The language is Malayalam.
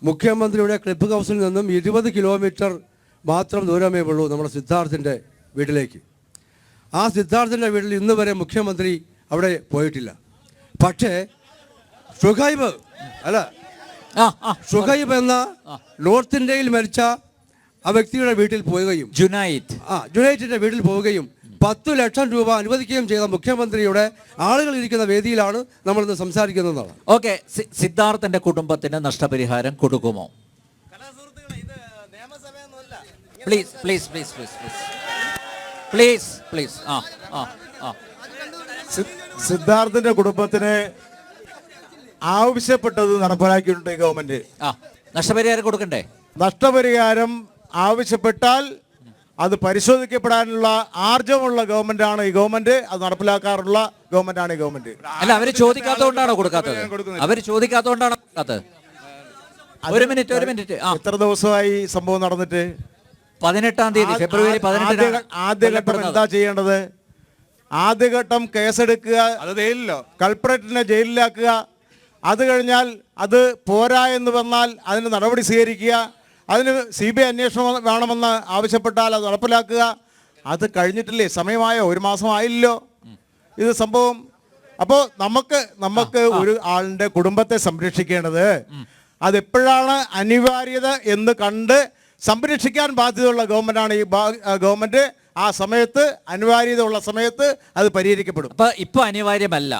മുഖ്യമന്ത്രിയുടെ ക്ലിപ്പ് ഹൗസിൽ നിന്നും 20 കിലോമീറ്റർ മാത്രം ദൂരമേ ഉള്ളൂ നമ്മുടെ സിദ്ധാർത്ഥിൻ്റെ വീട്ടിലേക്ക്. ആ സിദ്ധാർത്ഥിൻ്റെ വീട്ടിൽ ഇന്ന് വരെ മുഖ്യമന്ത്രി അവിടെ പോയിട്ടില്ല. പക്ഷേ ഷുഹൈബ് എന്ന നോർത്ത് ഇന്ത്യയിൽ മരിച്ച ആ വ്യക്തിയുടെ വീട്ടിൽ പോവുകയും ജുനൈറ്റിൻ്റെ വീട്ടിൽ പോവുകയും 10 ലക്ഷം രൂപ അനുവദിക്കുകയും ചെയ്ത മുഖ്യമന്ത്രിയുടെ ആളുകൾ ഇരിക്കുന്ന വേദിയിലാണ് നമ്മളിന്ന് സംസാരിക്കുന്നതാണ്. ഓക്കെ, സിദ്ധാർത്ഥന്റെ കുടുംബത്തിന് നഷ്ടപരിഹാരം കൊടുക്കുമോ? Please please please please please please സിദ്ധാർത്ഥന്റെ കുടുംബത്തിന് ആവശ്യപ്പെട്ടത് നടപ്പിലാക്കിയിട്ടുണ്ട് ഗവൺമെന്റ്. നഷ്ടപരിഹാരം കൊടുക്കണ്ടേ? നഷ്ടപരിഹാരം ആവശ്യപ്പെട്ടാൽ അത് പരിശോധിക്കപ്പെടാനുള്ള ആർജവമുള്ള ഗവൺമെന്റാണ് ഈ ഗവൺമെന്റ്. അത് നടപ്പിലാക്കാറുള്ള ഗവൺമെന്റാണ് ഈ ഗവൺമെന്റ്. അല്ല, അവര് ചോദിക്കാത്തതുകൊണ്ടാണോ കൊടുക്കാത്തത്? അവര് ചോദിക്കാത്തതുകൊണ്ടാണോ കൊടുക്കാത്തത്? ഒരു മിനിറ്റ്. എത്ര ദിവസമായി സംഭവം നടന്നിട്ട്? 18-ാം തീയതി ഫെബ്രുവരി 18. ആദ്യഘട്ടം എന്താ ചെയ്യേണ്ടത്? ആദ്യഘട്ടം കേസെടുക്കുക, കൾപ്രേറ്റിനെ ജയിലിലാക്കുക. അത് കഴിഞ്ഞാൽ അത് പോരാ എന്ന് വന്നാൽ അതിന് നടപടി സ്വീകരിക്കുക. അതിന് CBI അന്വേഷണം വേണമെന്ന് ആവശ്യപ്പെട്ടാൽ അത് നടപ്പിലാക്കുക. അത് കഴിഞ്ഞിട്ടില്ലേ? സമയമായോ? 1 മാസമായില്ലോ ഇത് സംഭവം. അപ്പോൾ നമുക്ക് ഒരു ആളിൻ്റെ കുടുംബത്തെ സംരക്ഷിക്കേണ്ടത് അതെപ്പോഴാണ് അനിവാര്യത എന്ന് കണ്ട് സംരക്ഷിക്കാൻ ബാധ്യതയുള്ള ഗവൺമെന്റാണ് ഈ ഗവൺമെന്റ്. ആ സമയത്ത്, അനിവാര്യത ഉള്ള സമയത്ത് അത് പരിഹരിക്കപ്പെടും. ഇപ്പൊ അനിവാര്യമല്ല.